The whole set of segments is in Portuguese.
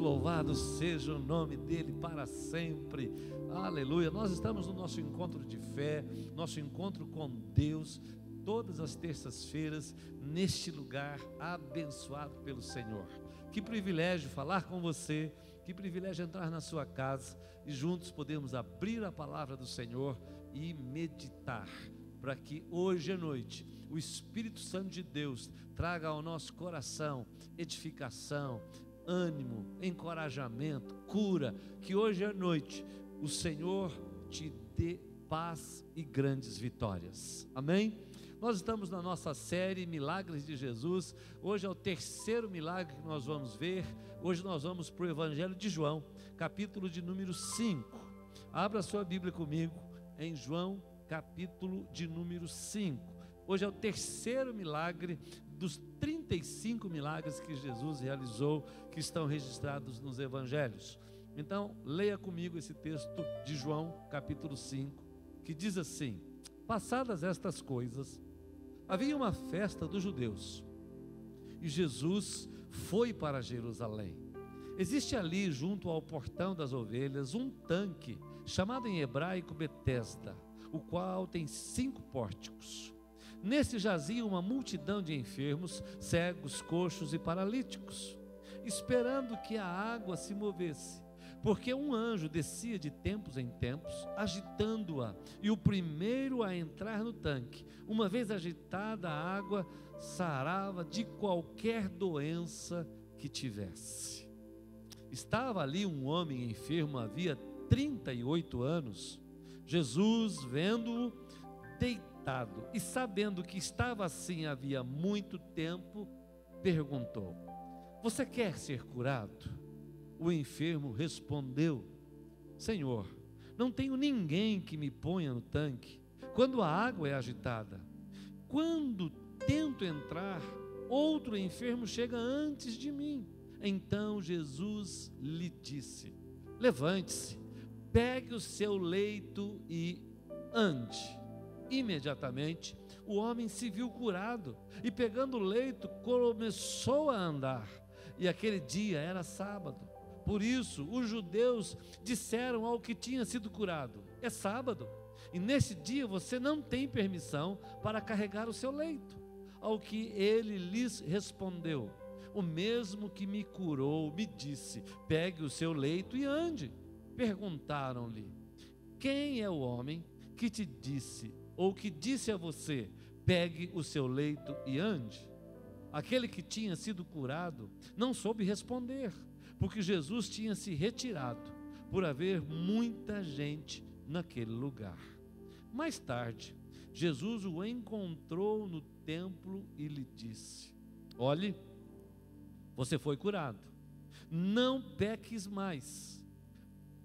louvado seja o nome dele para sempre. Aleluia. Nós estamos no nosso encontro de fé, nosso encontro com Deus, todas as terças-feiras, neste lugar abençoado pelo Senhor. Que privilégio falar com você, que privilégio entrar na sua casa e juntos podemos abrir a palavra do Senhor e meditar, para que hoje à noite o Espírito Santo de Deus traga ao nosso coração edificação, ânimo, encorajamento, cura. Que hoje à noite o Senhor te dê paz e grandes vitórias. Amém? Nós estamos na nossa série Milagres de Jesus. Hoje é o terceiro milagre que nós vamos ver. Hoje nós vamos para o Evangelho de João, capítulo de número 5. Abra sua Bíblia comigo em João, capítulo de número 5. Hoje é o terceiro milagre dos 35 milagres que Jesus realizou, que estão registrados nos Evangelhos. Então, leia comigo esse texto de João, capítulo 5, que diz assim: passadas estas coisas, havia uma festa dos judeus, e Jesus foi para Jerusalém. Existe ali, junto ao portão das ovelhas, um tanque, chamado em hebraico Betesda, o qual tem 5 pórticos. Nesse jazia uma multidão de enfermos, cegos, coxos e paralíticos, esperando que a água se movesse, porque um anjo descia de tempos em tempos, agitando-a, e o primeiro a entrar no tanque, uma vez agitada a água, sarava de qualquer doença que tivesse. Estava ali um homem enfermo havia 38 anos. Jesus, vendo-o deitado e sabendo que estava assim havia muito tempo, perguntou: você quer ser curado? O enfermo respondeu: Senhor, não tenho ninguém que me ponha no tanque quando a água é agitada. Quando tento entrar, outro enfermo chega antes de mim. Então Jesus lhe disse: levante-se, pegue o seu leito e ande. Imediatamente o homem se viu curado e, pegando o leito, começou a andar. E aquele dia era sábado. Por isso os judeus disseram ao que tinha sido curado: é sábado, e nesse dia você não tem permissão para carregar o seu leito. Ao que ele lhes respondeu: o mesmo que me curou me disse: pegue o seu leito e ande. Perguntaram-lhe: quem é o homem que te disse, ou que disse a você: pegue o seu leito e ande? Aquele que tinha sido curado não soube responder, porque Jesus tinha se retirado, por haver muita gente naquele lugar. Mais tarde, Jesus o encontrou no templo e lhe disse: olhe, você foi curado, não peques mais,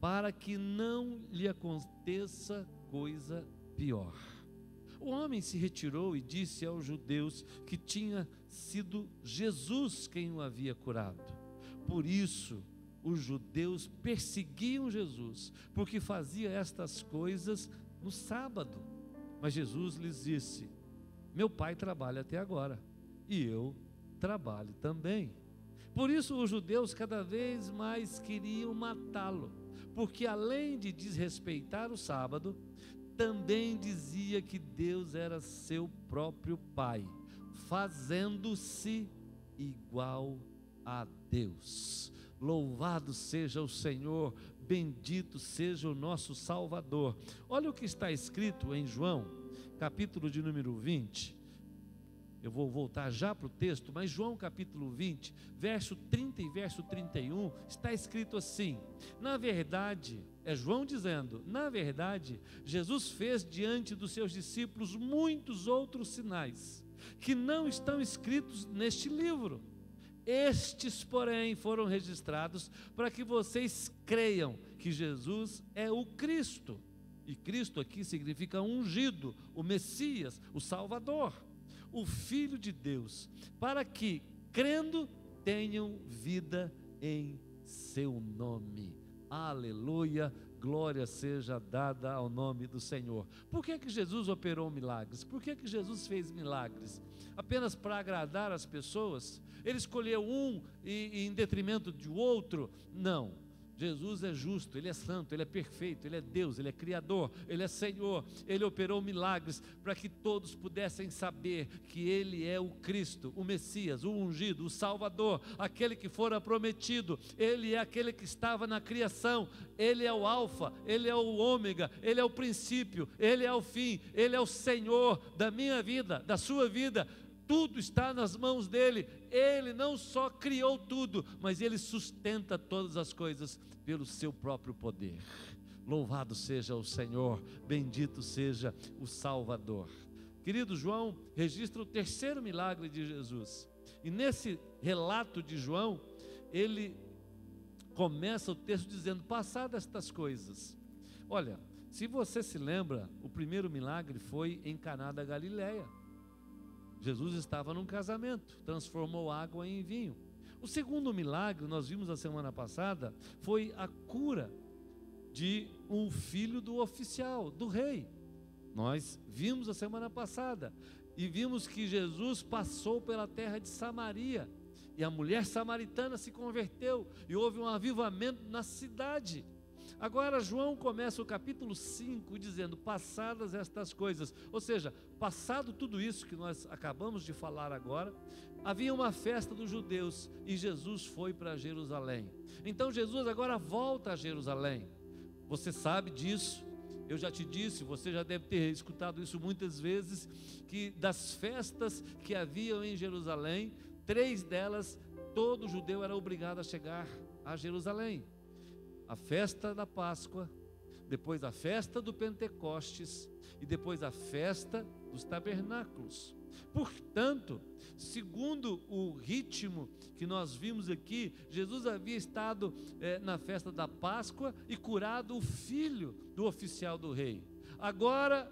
para que não lhe aconteça coisa pior. O homem se retirou e disse aos judeus que tinha sido Jesus quem o havia curado. Por isso, os judeus perseguiam Jesus, porque fazia estas coisas no sábado. Mas Jesus lhes disse: meu Pai trabalha até agora, e eu trabalho também. Por isso os judeus cada vez mais queriam matá-lo, porque além de desrespeitar o sábado, também dizia que Deus era seu próprio Pai, fazendo-se igual a Deus. Louvado seja o Senhor, bendito seja o nosso Salvador. Olha o que está escrito em João, capítulo de número 20. Eu vou voltar já para o texto, mas João capítulo 20, verso 30 e verso 31, está escrito assim: na verdade, é João dizendo, na verdade, Jesus fez diante dos seus discípulos muitos outros sinais, que não estão escritos neste livro. Estes, porém, foram registrados para que vocês creiam que Jesus é o Cristo. E Cristo aqui significa ungido, o Messias, o Salvador, o Filho de Deus, para que, crendo, tenham vida em seu nome. Aleluia, glória seja dada ao nome do Senhor. Por que que Jesus operou milagres? Por que que Jesus fez milagres? Apenas para agradar as pessoas? Ele escolheu um em detrimento de outro? Não. Jesus é justo, Ele é santo, Ele é perfeito, Ele é Deus, Ele é Criador, Ele é Senhor. Ele operou milagres para que todos pudessem saber que Ele é o Cristo, o Messias, o ungido, o Salvador, aquele que fora prometido. Ele é aquele que estava na criação. Ele é o alfa, Ele é o ômega, Ele é o princípio, Ele é o fim, Ele é o Senhor da minha vida, da sua vida. Tudo está nas mãos dEle. Ele não só criou tudo, mas Ele sustenta todas as coisas pelo seu próprio poder. Louvado seja o Senhor, bendito seja o Salvador. Querido, João registra o terceiro milagre de Jesus. E nesse relato de João, ele começa o texto dizendo: passadas estas coisas. Olha, se você se lembra, o primeiro milagre foi em Caná da Galileia. Jesus estava num casamento, transformou água em vinho. O segundo milagre, nós vimos a semana passada, foi a cura de um filho do oficial, do rei. Nós vimos a semana passada e vimos que Jesus passou pela terra de Samaria e a mulher samaritana se converteu e houve um avivamento na cidade. Agora João começa o capítulo 5 dizendo: passadas estas coisas, ou seja, passado tudo isso que nós acabamos de falar agora, havia uma festa dos judeus e Jesus foi para Jerusalém. Então Jesus agora volta a Jerusalém. Você sabe disso, eu já te disse, você já deve ter escutado isso muitas vezes, que das festas que haviam em Jerusalém, 3 delas, todo judeu era obrigado a chegar a Jerusalém. A festa da Páscoa, depois a festa do Pentecostes e depois a festa dos tabernáculos. Portanto, segundo o ritmo que nós vimos aqui, Jesus havia estado na festa da Páscoa e curado o filho do oficial do rei. Agora,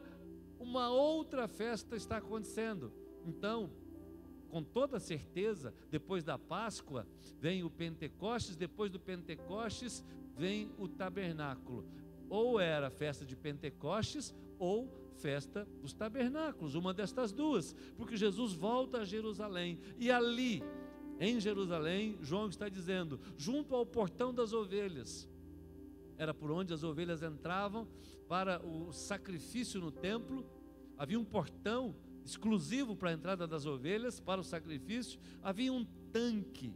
uma outra festa está acontecendo. Então, com toda certeza, depois da Páscoa vem o Pentecostes, depois do Pentecostes vem o tabernáculo. Ou era festa de Pentecostes ou festa dos tabernáculos, uma destas duas, porque Jesus volta a Jerusalém e ali em Jerusalém, João está dizendo, junto ao portão das ovelhas, era por onde as ovelhas entravam para o sacrifício no templo. Havia um portão exclusivo para a entrada das ovelhas, para o sacrifício. Havia um tanque,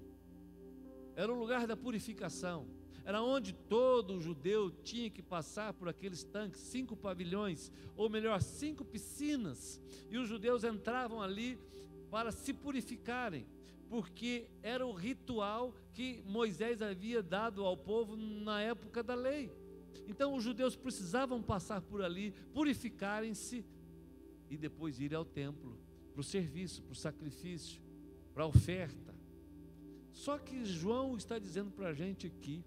era o lugar da purificação, era onde todo judeu tinha que passar por aqueles tanques, 5 pavilhões, ou melhor, 5 piscinas, e os judeus entravam ali para se purificarem, porque era o ritual que Moisés havia dado ao povo na época da lei. Então os judeus precisavam passar por ali, purificarem-se e depois ir ao templo, para o serviço, para o sacrifício, para a oferta. Só que João está dizendo para a gente aqui,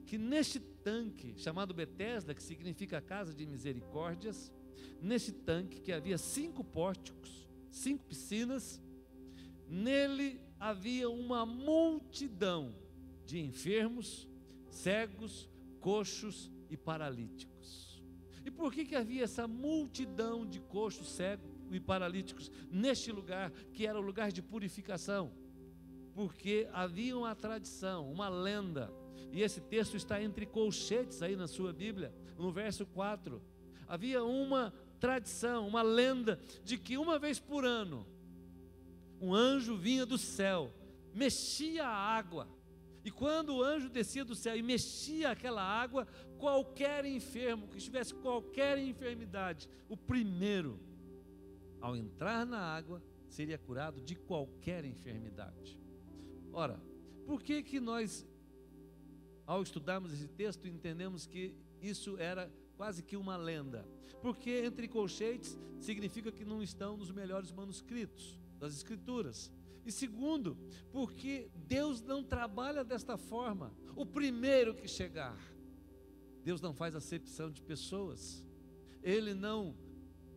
que neste tanque, chamado Betesda, que significa casa de misericórdias, nesse tanque que havia 5 pórticos, 5 piscinas, nele havia uma multidão de enfermos, cegos, coxos e paralíticos. E por que havia essa multidão de coxos, cegos e paralíticos neste lugar, que era o lugar de purificação? Porque havia uma tradição, uma lenda, e esse texto está entre colchetes aí na sua Bíblia, no verso 4. Havia uma tradição, uma lenda, de que uma vez por ano, um anjo vinha do céu, mexia a água, e quando o anjo descia do céu e mexia aquela água, qualquer enfermo, que tivesse qualquer enfermidade, o primeiro, ao entrar na água, seria curado de qualquer enfermidade. Ora, por que nós, ao estudarmos esse texto, entendemos que isso era quase que uma lenda? Porque entre colchetes significa que não estão nos melhores manuscritos das Escrituras. E segundo, porque Deus não trabalha desta forma. O primeiro que chegar, Deus não faz acepção de pessoas. Ele não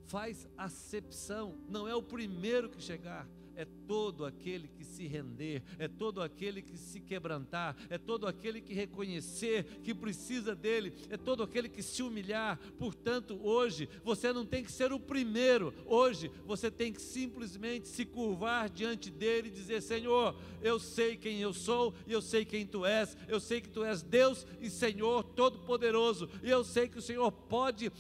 faz acepção, não é o primeiro que chegar. é todo aquele que se render, é todo aquele que se quebrantar, é todo aquele que reconhecer que precisa dele, é todo aquele que se humilhar. Portanto, hoje você não tem que ser o primeiro, hoje você tem que simplesmente se curvar diante dele e dizer: Senhor, eu sei quem eu sou e eu sei quem tu és, eu sei que tu és Deus e Senhor Todo-Poderoso, e eu sei que o Senhor pode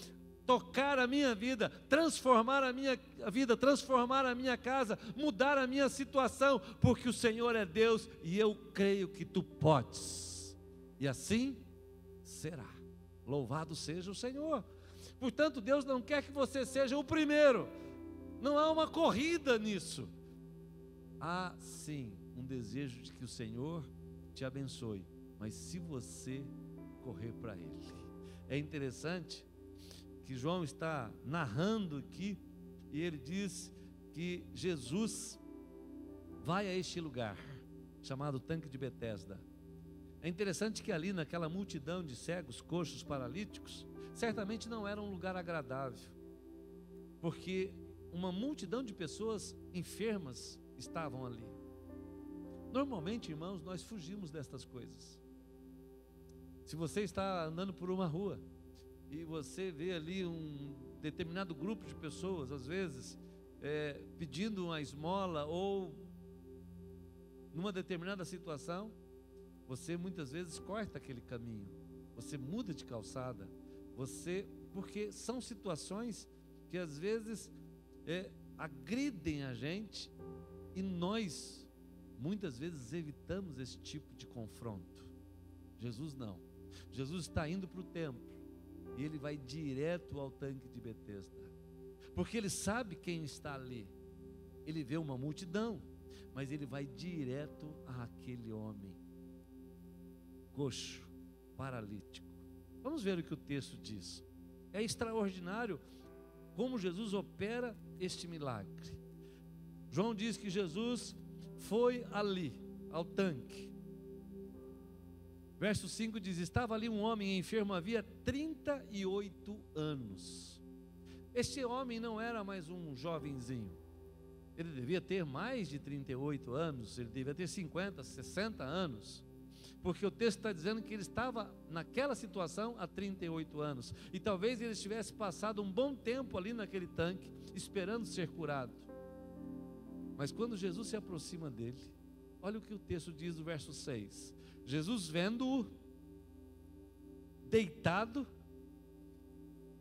tocar a minha vida, transformar a minha vida, transformar a minha casa, mudar a minha situação, porque o Senhor é Deus e eu creio que tu podes, e assim será. Louvado seja o Senhor. Portanto, Deus não quer que você seja o primeiro, não há uma corrida nisso. Há sim um desejo de que o Senhor te abençoe, mas se você correr para Ele. É interessante que João está narrando aqui, e ele diz que Jesus vai a este lugar, chamado Tanque de Betesda. É interessante que ali naquela multidão de cegos, coxos, paralíticos, certamente não era um lugar agradável, porque uma multidão de pessoas enfermas estavam ali. Normalmente, irmãos, nós fugimos destas coisas. Se você está andando por uma rua e você vê ali um determinado grupo de pessoas, às vezes, pedindo uma esmola ou numa determinada situação, você muitas vezes corta aquele caminho, você muda de calçada, porque são situações que às vezes agridem a gente, e nós muitas vezes evitamos esse tipo de confronto. Jesus não. Jesus está indo para o templo e ele vai direto ao tanque de Betesda, porque ele sabe quem está ali. Ele vê uma multidão, mas ele vai direto àquele homem coxo, paralítico. Vamos ver o que o texto diz. É extraordinário como Jesus opera este milagre. João diz que Jesus foi ali, ao tanque. Verso 5 diz: estava ali um homem enfermo havia 38 anos. Este homem não era mais um jovenzinho. Ele devia ter mais de 38 anos, ele devia ter 50, 60 anos. Porque o texto está dizendo que ele estava naquela situação há 38 anos. E talvez ele tivesse passado um bom tempo ali naquele tanque, esperando ser curado. Mas quando Jesus se aproxima dele, olha o que o texto diz no verso 6. Jesus vendo-o deitado,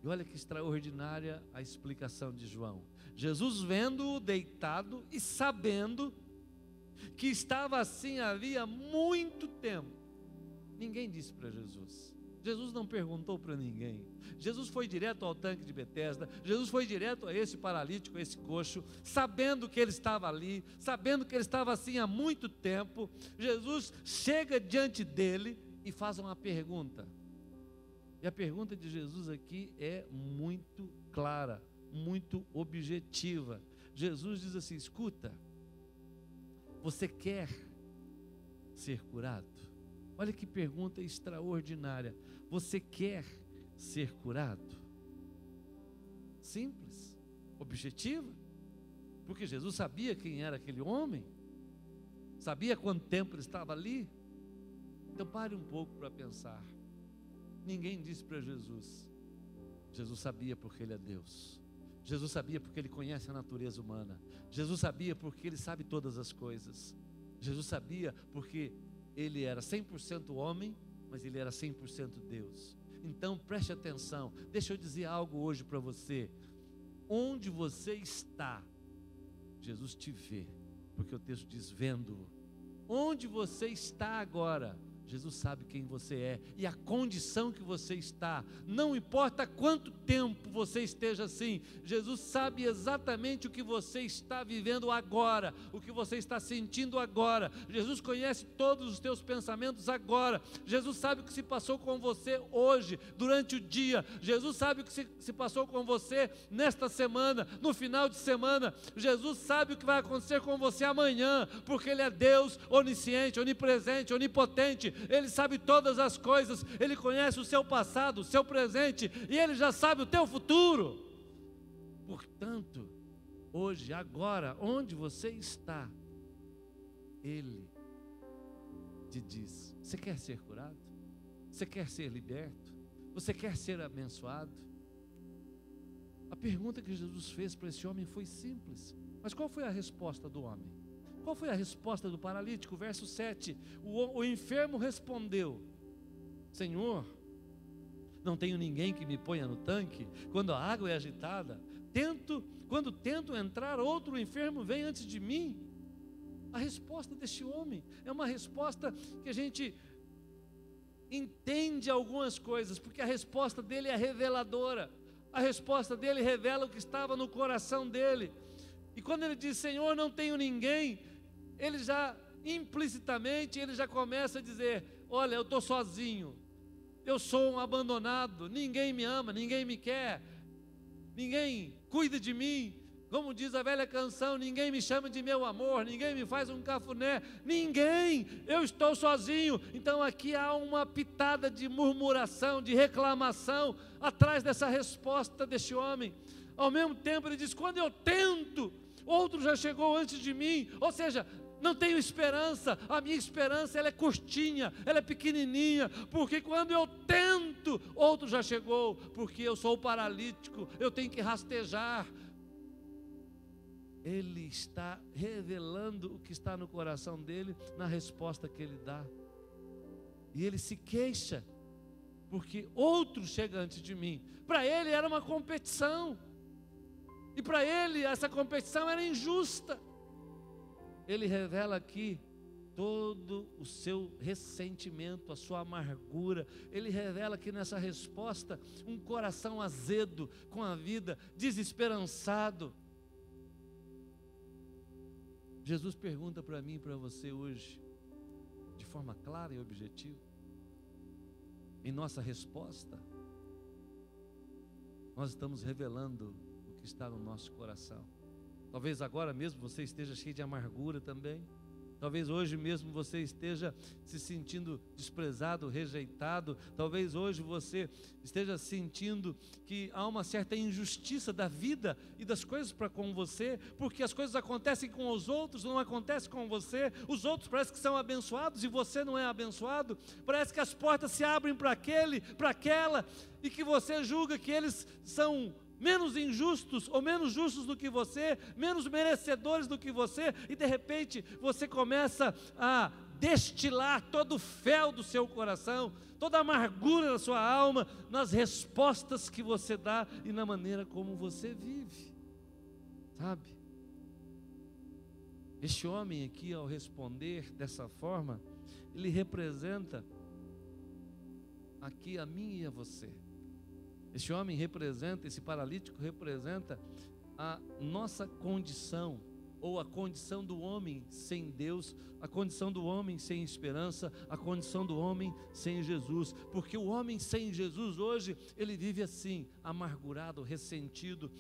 e olha que extraordinária a explicação de João. Jesus vendo-o deitado e sabendo que estava assim havia muito tempo. Ninguém disse para Jesus. Jesus não perguntou para ninguém. Jesus foi direto ao tanque de Betesda. Jesus foi direto a esse paralítico, a esse coxo, sabendo que ele estava ali, sabendo que ele estava assim há muito tempo. Jesus chega diante dele e faz uma pergunta. E a pergunta de Jesus aqui é muito clara, muito objetiva. Jesus diz assim: escuta, você quer ser curado? Olha que pergunta extraordinária. Você quer ser curado? Simples, objetiva, porque Jesus sabia quem era aquele homem, sabia quanto tempo ele estava ali. Então pare um pouco para pensar. Ninguém disse para Jesus. Jesus sabia porque ele é Deus. Jesus sabia porque ele conhece a natureza humana. Jesus sabia porque ele sabe todas as coisas. Jesus sabia porque ele era 100% homem, mas ele era 100% Deus. Então preste atenção, deixa eu dizer algo hoje para você. Onde você está, Jesus te vê, porque o texto diz vendo-o. Onde você está agora, Jesus sabe quem você é e a condição que você está. Não importa quanto tempo você esteja assim, Jesus sabe exatamente o que você está vivendo agora, o que você está sentindo agora. Jesus conhece todos os teus pensamentos agora. Jesus sabe o que se passou com você hoje, durante o dia. Jesus sabe o que se passou com você nesta semana, no final de semana. Jesus sabe o que vai acontecer com você amanhã, porque Ele é Deus onisciente, onipresente, onipotente. Ele sabe todas as coisas. Ele conhece o seu passado, o seu presente, e Ele já sabe o teu futuro. Portanto, hoje, agora, onde você está, Ele te diz: você quer ser curado? Você quer ser liberto? Você quer ser abençoado? A pergunta que Jesus fez para esse homem foi simples, mas qual foi a resposta do homem? Qual foi a resposta do paralítico? Verso 7, o enfermo respondeu: Senhor, não tenho ninguém que me ponha no tanque quando a água é agitada. Quando tento entrar, outro enfermo vem antes de mim. A resposta deste homem é uma resposta que a gente entende algumas coisas, porque a resposta dele é reveladora. A resposta dele revela o que estava no coração dele. E quando ele diz: Senhor, não tenho ninguém, ele já implicitamente ele já começa a dizer: olha, eu estou sozinho, eu sou um abandonado, ninguém me ama, ninguém me quer, ninguém cuida de mim. Como diz a velha canção: ninguém me chama de meu amor, ninguém me faz um cafuné, ninguém, eu estou sozinho. Então aqui há uma pitada de murmuração, de reclamação atrás dessa resposta deste homem. Ao mesmo tempo ele diz: quando eu tento, outro já chegou antes de mim. Ou seja, não tenho esperança, a minha esperança ela é curtinha, ela é pequenininha, porque quando eu tento, outro já chegou, porque eu sou paralítico, eu tenho que rastejar. Ele está revelando o que está no coração dele na resposta que ele dá. E ele se queixa, porque outro chega antes de mim. Para ele era uma competição, e para ele essa competição era injusta. Ele revela aqui todo o seu ressentimento, a sua amargura. Ele revela aqui nessa resposta um coração azedo com a vida, desesperançado. Jesus pergunta para mim e para você hoje, de forma clara e objetiva, em nossa resposta, nós estamos revelando o que está no nosso coração. Talvez agora mesmo você esteja cheio de amargura também. Talvez hoje mesmo você esteja se sentindo desprezado, rejeitado. Talvez hoje você esteja sentindo que há uma certa injustiça da vida e das coisas para com você, porque as coisas acontecem com os outros, não acontecem com você. Os outros parece que são abençoados e você não é abençoado. Parece que as portas se abrem para aquele, para aquela, e que você julga que eles são menos injustos ou menos justos do que você, menos merecedores do que você, e de repente você começa a destilar todo o fel do seu coração, toda a amargura da sua alma, nas respostas que você dá e na maneira como você vive, sabe? Este homem aqui, ao responder dessa forma, ele representa aqui a mim e a você. Este homem representa, esse paralítico representa a nossa condição, ou a condição do homem sem Deus, a condição do homem sem esperança, a condição do homem sem Jesus. Porque o homem sem Jesus hoje, ele vive assim, amargurado, ressentido,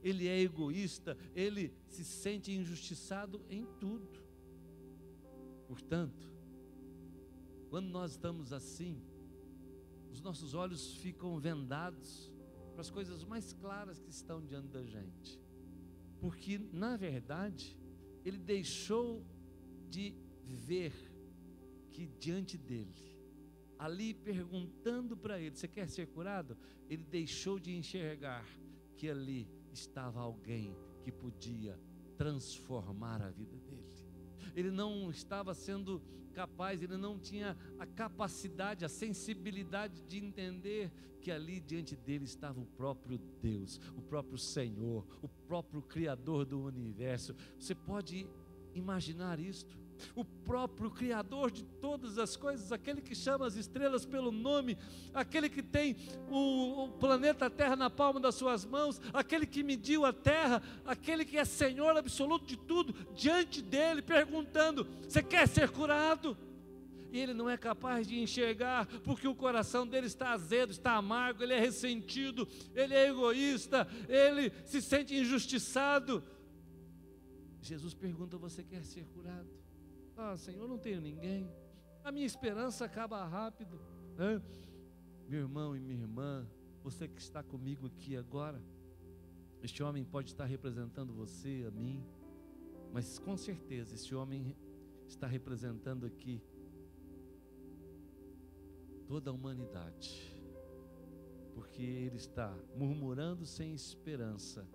ele é egoísta, ele se sente injustiçado em tudo. Portanto, quando nós estamos assim, os nossos olhos ficam vendados para as coisas mais claras que estão diante da gente, porque na verdade ele deixou de ver que diante dele, ali perguntando para ele: você quer ser curado? Ele deixou de enxergar que ali estava alguém que podia transformar a vida dele. Ele não estava sendo capaz, ele não tinha a capacidade, a sensibilidade de entender que ali diante dele estava o próprio Deus, o próprio Senhor, o próprio Criador do universo. Você pode imaginar isto? O próprio Criador de todas as coisas, aquele que chama as estrelas pelo nome, aquele que tem o planeta Terra na palma das suas mãos, aquele que mediu a terra, aquele que é Senhor absoluto de tudo, diante dele perguntando: você quer ser curado? E ele não é capaz de enxergar, porque o coração dele está azedo, está amargo, ele é ressentido, ele é egoísta, ele se sente injustiçado. Jesus pergunta: você quer ser curado? Ah, Senhor, não tenho ninguém, a minha esperança acaba rápido, né? Meu irmão e minha irmã, você que está comigo aqui agora, Este homem pode estar representando você, a mim, mas com certeza este homem está representando aqui toda a humanidade, porque ele está murmurando sem esperança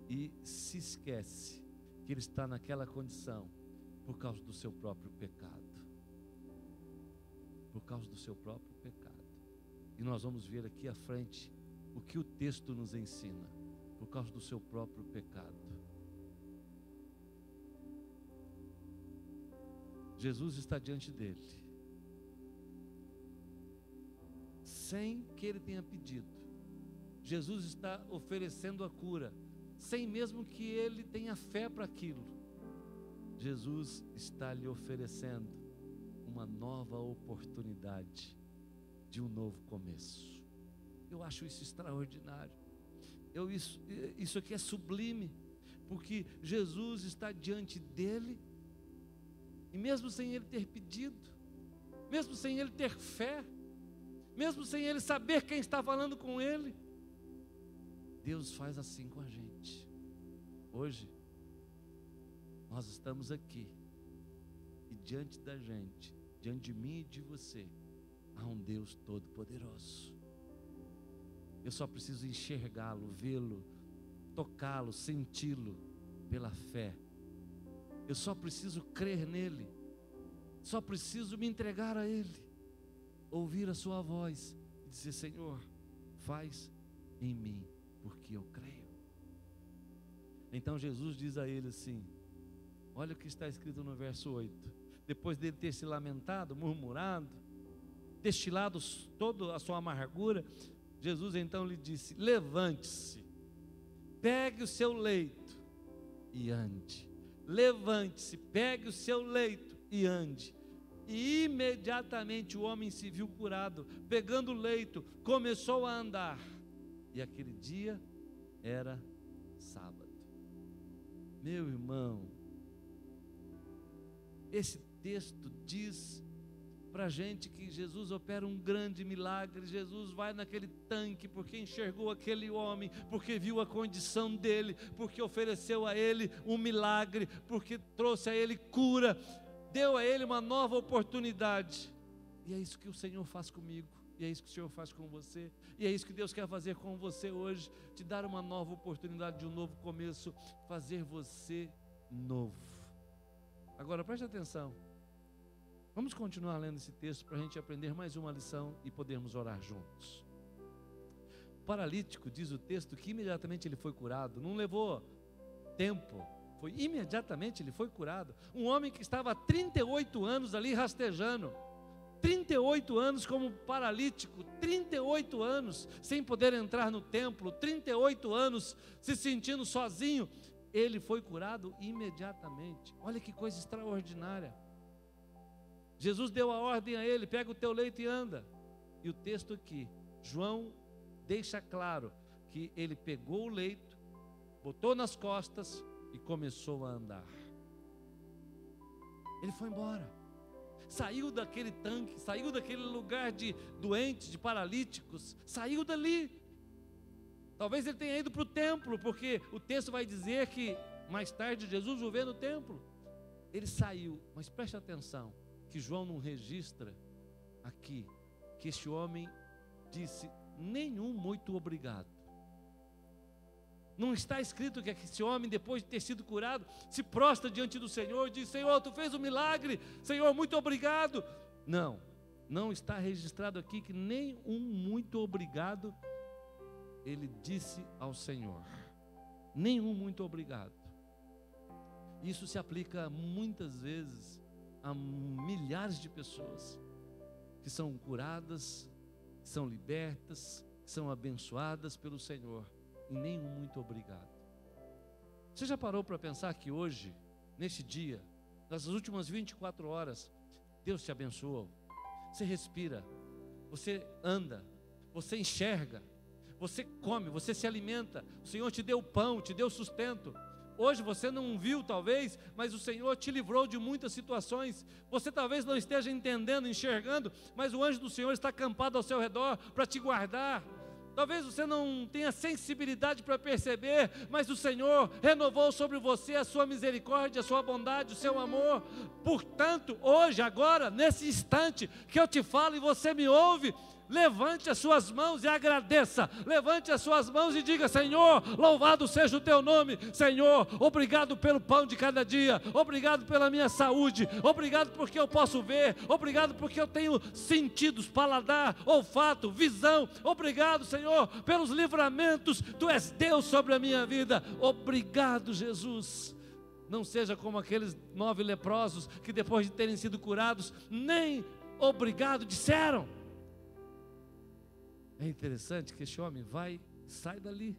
e se esquece que ele está naquela condição por causa do seu próprio pecado. Por causa do seu próprio pecado. E nós vamos ver aqui à frente o que o texto nos ensina. Por causa do seu próprio pecado. Jesus está diante dele, sem que ele tenha pedido. Jesus está oferecendo a cura, sem mesmo que ele tenha fé para aquilo. Jesus está lhe oferecendo uma nova oportunidade de um novo começo. Eu acho isso extraordinário. Isso aqui é sublime, porque Jesus está diante dele, e mesmo sem ele ter pedido, mesmo sem ele ter fé, mesmo sem ele saber quem está falando com ele, Deus faz assim com a gente. Hoje nós estamos aqui, e diante da gente, diante de mim e de você, há um Deus todo-poderoso. Eu só preciso enxergá-lo, vê-lo, tocá-lo, senti-lo pela fé. Eu só preciso crer nele, só preciso me entregar a ele, ouvir a sua voz e dizer: Senhor, faz em mim, porque eu creio. Então Jesus diz a ele assim, olha o que está escrito no verso 8, depois dele ter se lamentado, murmurado, destilado toda a sua amargura, Jesus então lhe disse: levante-se, pegue o seu leito e ande. Levante-se, pegue o seu leito e ande. E imediatamente o homem se viu curado, pegando o leito, começou a andar. E aquele dia era sábado. Meu irmão, esse texto diz para a gente que Jesus opera um grande milagre. Jesus vai naquele tanque porque enxergou aquele homem, porque viu a condição dele, porque ofereceu a ele um milagre, porque trouxe a ele cura, deu a ele uma nova oportunidade. E é isso que o Senhor faz comigo, e é isso que o Senhor faz com você, e é isso que Deus quer fazer com você hoje, te dar uma nova oportunidade de um novo começo, fazer você novo. Agora preste atenção, vamos continuar lendo esse texto para a gente aprender mais uma lição e podermos orar juntos. O paralítico, diz o texto, que imediatamente ele foi curado, não levou tempo, foi imediatamente ele foi curado. Um homem que estava há 38 anos ali rastejando, 38 anos como paralítico, 38 anos sem poder entrar no templo, 38 anos se sentindo sozinho, ele foi curado imediatamente. Olha que coisa extraordinária. Jesus deu a ordem a ele: pega o teu leito e anda. E o texto aqui, João deixa claro que ele pegou o leito, botou nas costas e começou a andar. Ele foi embora, saiu daquele tanque, saiu daquele lugar de doentes, de paralíticos, saiu dali. Talvez ele tenha ido para o templo, porque o texto vai dizer que mais tarde Jesus o vê no templo. Ele saiu, mas preste atenção, que João não registra aqui que este homem disse nenhum muito obrigado. Não está escrito que esse homem, depois de ter sido curado, se prostra diante do Senhor e diz: Senhor, tu fez um milagre, Senhor, muito obrigado. Não está registrado aqui que nem um muito obrigado ele disse ao Senhor. Nenhum muito obrigado. Isso se aplica muitas vezes a milhares de pessoas que são curadas, que são libertas, que são abençoadas pelo Senhor, e nenhum muito obrigado. Você já parou para pensar que hoje, neste dia, nessas últimas 24 horas, Deus te abençoou? Você respira, você anda, você enxerga, você come, você se alimenta, o Senhor te deu pão, te deu sustento. Hoje você não viu talvez, mas o Senhor te livrou de muitas situações. Você talvez não esteja entendendo, enxergando, mas o anjo do Senhor está acampado ao seu redor para te guardar. talvez você não tenha sensibilidade para perceber, mas o Senhor renovou sobre você a sua misericórdia, a sua bondade, o seu amor. Portanto, hoje, agora, nesse instante que eu te falo e você me ouve, levante as suas mãos e agradeça. Levante as suas mãos e diga: Senhor, louvado seja o teu nome. Senhor, obrigado pelo pão de cada dia. Obrigado pela minha saúde. Obrigado porque eu posso ver. Obrigado porque eu tenho sentidos, paladar, olfato, visão. Obrigado, Senhor, pelos livramentos. Tu és Deus sobre a minha vida. Obrigado, Jesus. Não seja como aqueles 9 leprosos que depois de terem sido curados, nem obrigado disseram. É interessante que este homem sai dali,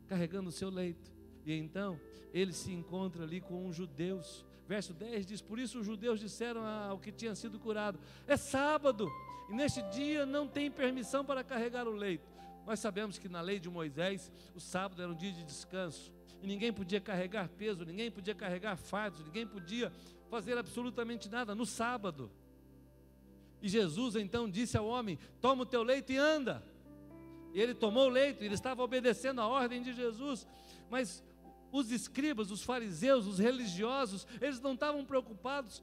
carregando o seu leito. E então, ele se encontra ali com os judeus. Verso 10 diz: por isso os judeus disseram ao que tinha sido curado: é sábado, e neste dia não tem permissão para carregar o leito. Nós sabemos que na lei de Moisés, o sábado era um dia de descanso. E ninguém podia carregar peso, ninguém podia carregar fardos, ninguém podia fazer absolutamente nada no sábado. E Jesus então disse ao homem: toma o teu leito e anda. E ele tomou o leito, ele estava obedecendo a ordem de Jesus. Mas os escribas, os fariseus, os religiosos, eles não estavam preocupados,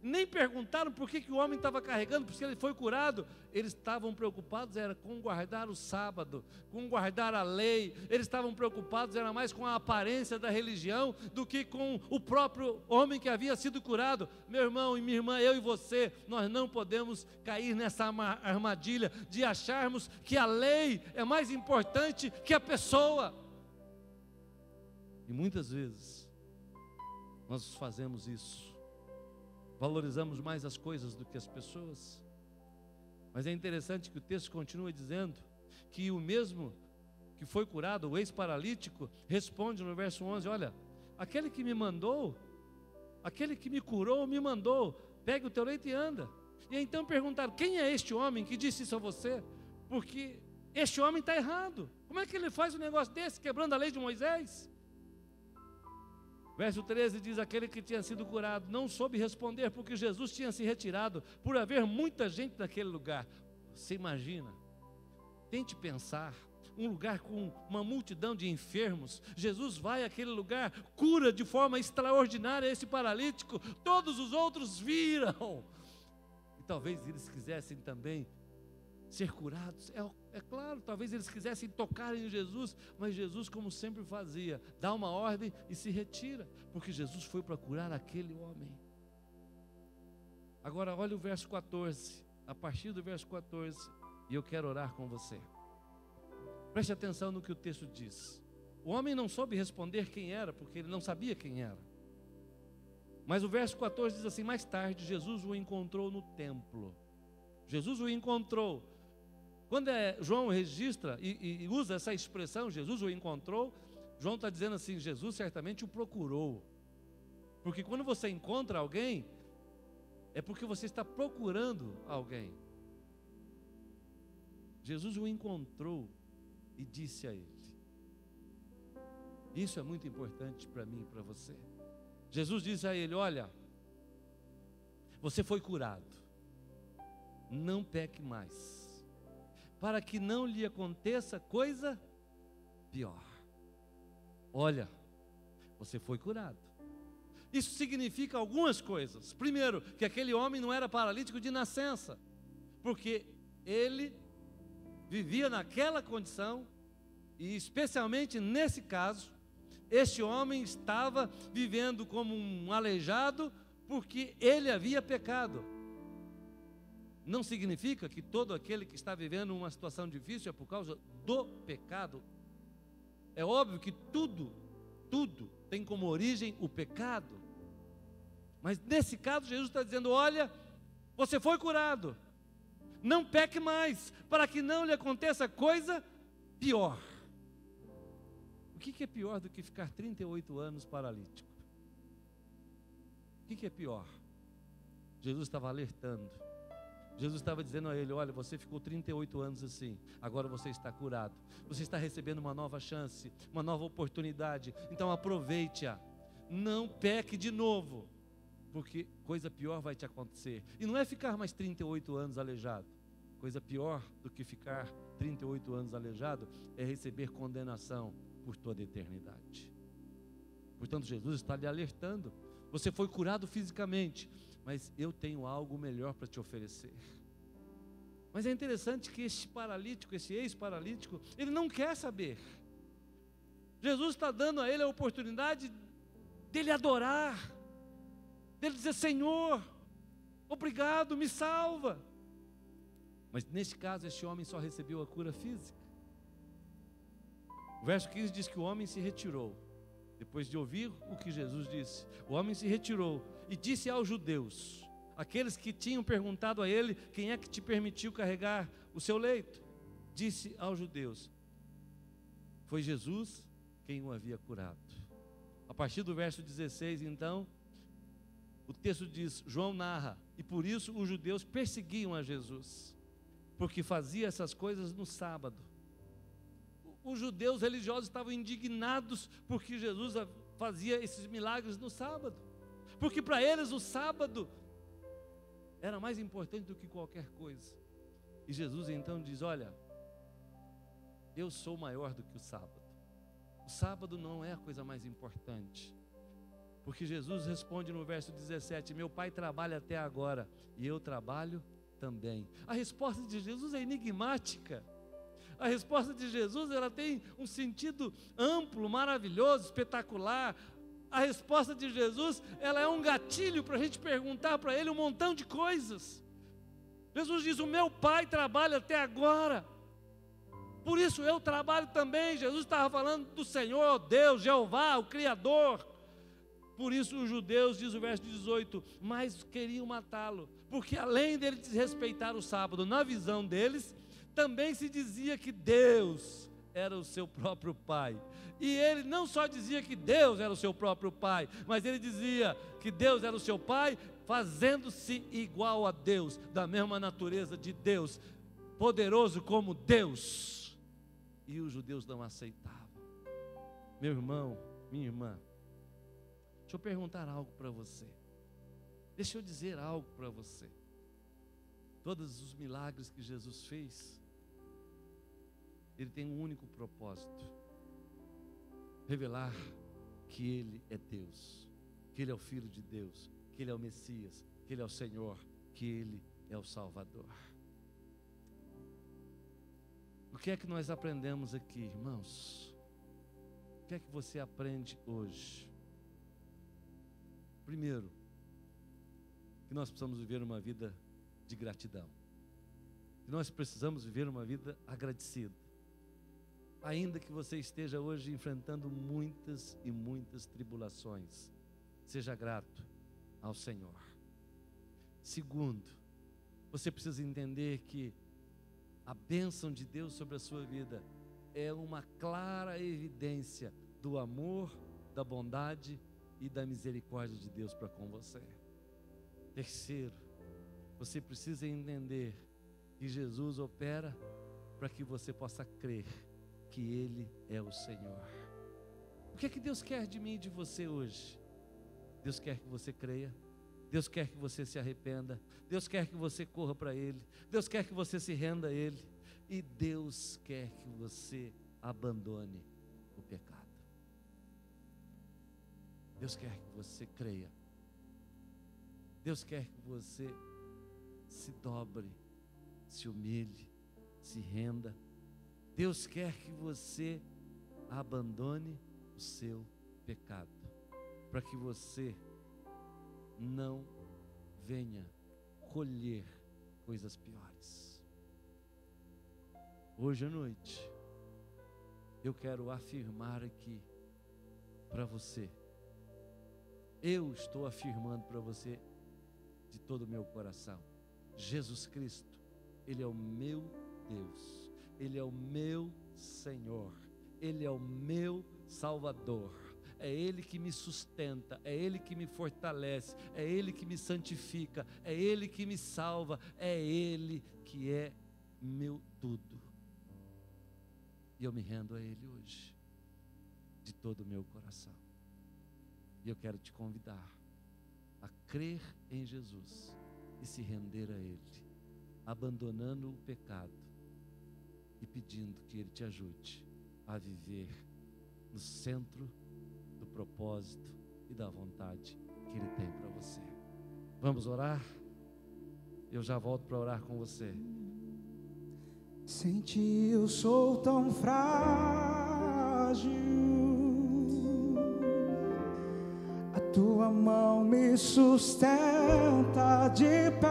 nem perguntaram por que o homem estava carregando, porque ele foi curado. Eles estavam preocupados era com guardar o sábado, com guardar a lei. Eles estavam preocupados era mais com a aparência da religião do que com o próprio homem que havia sido curado. Meu irmão e minha irmã, eu e você, nós não podemos cair nessa armadilha de acharmos que a lei é mais importante que a pessoa. E muitas vezes nós fazemos isso. Valorizamos mais as coisas do que as pessoas. Mas é interessante que o texto continua dizendo que o mesmo que foi curado, o ex-paralítico, responde no verso 11: olha, aquele que me mandou, aquele que me curou, me mandou, pegue o teu leito e anda. E então perguntaram: quem é este homem que disse isso a você? Porque este homem está errado. Como é que ele faz um negócio desse, quebrando a lei de Moisés? Verso 13 diz: aquele que tinha sido curado não soube responder, porque Jesus tinha se retirado, por haver muita gente naquele lugar. Você imagina, tente pensar, um lugar com uma multidão de enfermos. Jesus vai àquele lugar, cura de forma extraordinária esse paralítico. Todos os outros viram, e talvez eles quisessem também ser curados. É claro, talvez eles quisessem tocar em Jesus, mas Jesus, como sempre fazia, dá uma ordem e se retira, porque Jesus foi para curar aquele homem. Agora olha o verso 14, a partir do verso 14, e eu quero orar com você. Preste atenção no que o texto diz. O homem não soube responder quem era, porque ele não sabia quem era. Mas o verso 14 diz assim: mais tarde Jesus o encontrou no templo. Jesus o encontrou. Quando João registra e usa essa expressão, Jesus o encontrou, João está dizendo assim: Jesus certamente o procurou. Porque quando você encontra alguém, é porque você está procurando alguém. Jesus o encontrou e disse a ele. Isso é muito importante para mim e para você. Jesus disse a ele: olha, você foi curado, não peque mais, para que não lhe aconteça coisa pior. Olha, você foi curado. Isso significa algumas coisas. Primeiro, que aquele homem não era paralítico de nascença, porque ele vivia naquela condição, e especialmente nesse caso, este homem estava vivendo como um aleijado, porque ele havia pecado. Não significa que todo aquele que está vivendo uma situação difícil é por causa do pecado. É óbvio que tudo tem como origem o pecado. Mas nesse caso Jesus está dizendo: olha, você foi curado, não peque mais, para que não lhe aconteça coisa pior. O que é pior do que ficar 38 anos paralítico? O que é pior? Jesus estava alertando. Jesus estava dizendo a ele: olha, você ficou 38 anos assim, agora você está curado, você está recebendo uma nova chance, uma nova oportunidade, então aproveite-a, não peque de novo, porque coisa pior vai te acontecer. E não é ficar mais 38 anos aleijado, Coisa pior do que ficar 38 anos aleijado é receber condenação por toda a eternidade. Portanto, Jesus está lhe alertando. Você foi curado fisicamente, mas eu tenho algo melhor para te oferecer. Mas é interessante que esse paralítico, esse ex-paralítico, ele não quer saber. Jesus está dando a ele a oportunidade dele adorar, dele dizer: Senhor, obrigado, me salva. Mas neste caso, este homem só recebeu a cura física. O verso 15 diz que o homem se retirou. Depois de ouvir o que Jesus disse, o homem se retirou e disse aos judeus, aqueles que tinham perguntado a ele: quem é que te permitiu carregar o seu leito? Disse aos judeus: foi Jesus quem o havia curado. A partir do verso 16, então, o texto diz, João narra, e por isso os judeus perseguiam a Jesus, porque fazia essas coisas no sábado. Os judeus religiosos estavam indignados porque Jesus fazia esses milagres no sábado, porque para eles o sábado era mais importante do que qualquer coisa. E Jesus então diz: olha, eu sou maior do que o sábado. O sábado não é a coisa mais importante, porque Jesus responde no verso 17: meu Pai trabalha até agora e eu trabalho também. A resposta de Jesus é enigmática. A resposta de Jesus, ela tem um sentido amplo, maravilhoso, espetacular. A resposta de Jesus, ela é um gatilho para a gente perguntar para Ele um montão de coisas. Jesus diz: o meu Pai trabalha até agora, por isso eu trabalho também. Jesus estava falando do Senhor, Deus, Jeová, o Criador. Por isso os judeus, diz o verso 18, mas queriam matá-lo, porque além dele desrespeitar o sábado, na visão deles, também se dizia que Deus era o seu próprio Pai. E ele não só dizia que Deus era o seu próprio Pai, mas ele dizia que Deus era o seu Pai, fazendo-se igual a Deus, da mesma natureza de Deus, poderoso como Deus. E os judeus não aceitavam. Meu irmão, minha irmã, deixa eu perguntar algo para você. Deixa eu dizer algo para você. Todos os milagres que Jesus fez, Ele tem um único propósito: revelar que Ele é Deus, que Ele é o Filho de Deus, que Ele é o Messias, que Ele é o Senhor, que Ele é o Salvador. O que é que nós aprendemos aqui, irmãos? O que é que você aprende hoje? Primeiro, que nós precisamos viver uma vida de gratidão, que nós precisamos viver uma vida agradecida, ainda que você esteja hoje enfrentando muitas e muitas tribulações, seja grato ao Senhor. Segundo, você precisa entender que a bênção de Deus sobre a sua vida é uma clara evidência do amor, da bondade e da misericórdia de Deus para com você. Terceiro, você precisa entender que Jesus opera para que você possa crer que Ele é o Senhor. O que é que Deus quer de mim e de você hoje? Deus quer que você creia, Deus quer que você se arrependa, Deus quer que você corra para Ele, Deus quer que você se renda a Ele, e Deus quer que você abandone o pecado. Deus quer que você creia, Deus quer que você se dobre, se humilhe, se renda. Deus quer que você abandone o seu pecado, para que você não venha colher coisas piores. Hoje à noite, eu quero afirmar aqui para você, eu estou afirmando para você de todo o meu coração: Jesus Cristo, Ele é o meu Deus, Ele é o meu Senhor, Ele é o meu Salvador. É Ele que me sustenta, é Ele que me fortalece, é Ele que me santifica, é Ele que me salva, é Ele que é meu tudo. E eu me rendo a Ele hoje, de todo o meu coração. E eu quero te convidar a crer em Jesus e se render a Ele. abandonando o pecado e pedindo que Ele te ajude a viver no centro do propósito e da vontade que Ele tem para você. Vamos orar? Eu já volto para orar com você. Sem ti eu sou tão frágil, a tua mão me sustenta de pé,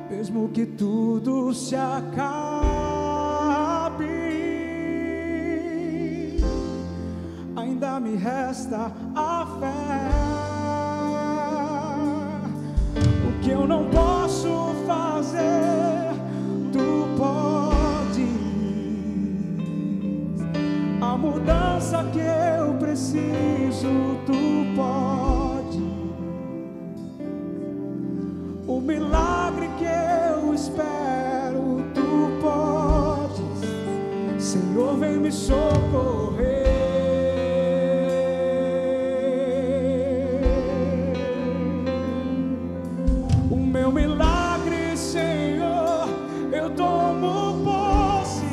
mesmo que tudo se acabe, ainda me resta a fé. O que eu não posso fazer, tu podes. A mudança que eu preciso, tu podes. O milagre que eu espero, tu podes. Senhor, vem me socorrer. Meu milagre, Senhor, eu tomo posse.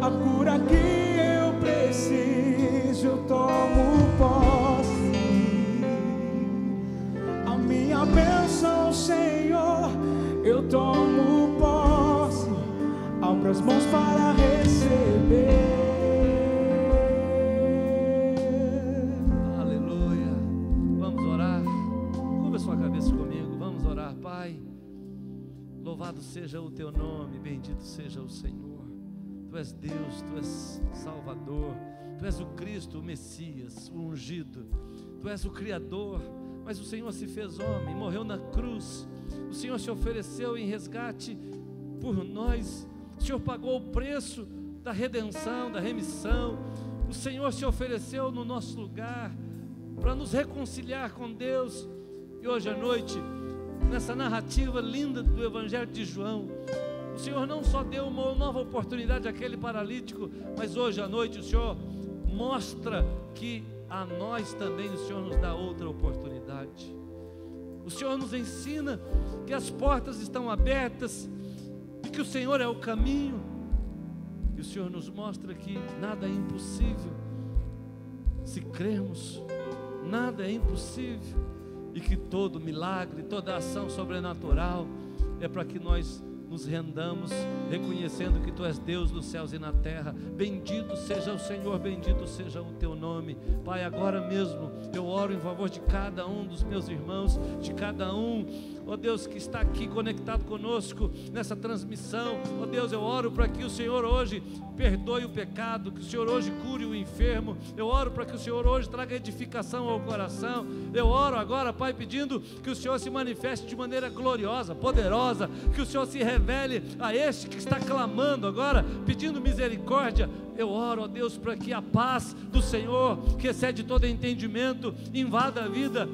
A cura que eu preciso, eu tomo posse. A minha bênção, Senhor, eu tomo posse. Abro as mãos para receber. Louvado seja o teu nome, bendito seja o Senhor. Tu és Deus, tu és Salvador, tu és o Cristo, o Messias, o ungido. Tu és o Criador, mas o Senhor se fez homem, morreu na cruz. O Senhor se ofereceu em resgate por nós. O Senhor pagou o preço da redenção, da remissão. O Senhor se ofereceu no nosso lugar para nos reconciliar com Deus. E hoje à noite, nessa narrativa linda do Evangelho de João, o Senhor não só deu uma nova oportunidade àquele paralítico, mas hoje à noite o Senhor mostra que a nós também o Senhor nos dá outra oportunidade. O Senhor nos ensina que as portas estão abertas e que o Senhor é o caminho. E o Senhor nos mostra que nada é impossível se crermos, nada é impossível. E que todo milagre, toda ação sobrenatural é para que nós nos rendamos, reconhecendo que Tu és Deus nos céus e na terra. Bendito seja o Senhor, bendito seja o Teu nome. Pai, agora mesmo eu oro em favor de cada um dos meus irmãos, de cada um, ó Deus, que está aqui conectado conosco nessa transmissão. Ó Deus, eu oro para que o Senhor hoje perdoe o pecado, que o Senhor hoje cure o enfermo. Eu oro para que o Senhor hoje traga edificação ao coração. Eu oro agora, Pai, pedindo que o Senhor se manifeste de maneira gloriosa, poderosa, que o Senhor se revele a este que está clamando agora, pedindo misericórdia. Eu oro, ó Deus, para que a paz do Senhor, que excede todo entendimento, invada a vida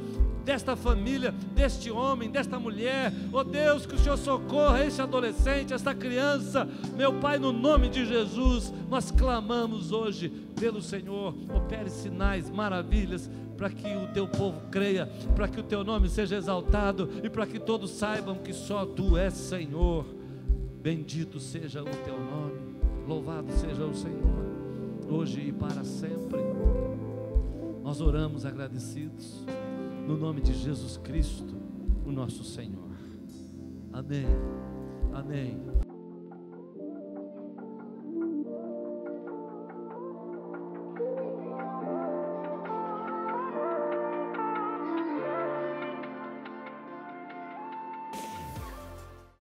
desta família, deste homem, desta mulher. Ó Deus, que o Senhor socorra este adolescente, esta criança. Meu Pai, no nome de Jesus, nós clamamos hoje pelo Senhor. Opere sinais, maravilhas, para que o Teu povo creia, para que o Teu nome seja exaltado e para que todos saibam que só Tu és Senhor. Bendito seja o Teu nome, louvado seja o Senhor, hoje e para sempre. Nós oramos agradecidos, no nome de Jesus Cristo, o nosso Senhor. Amém, amém.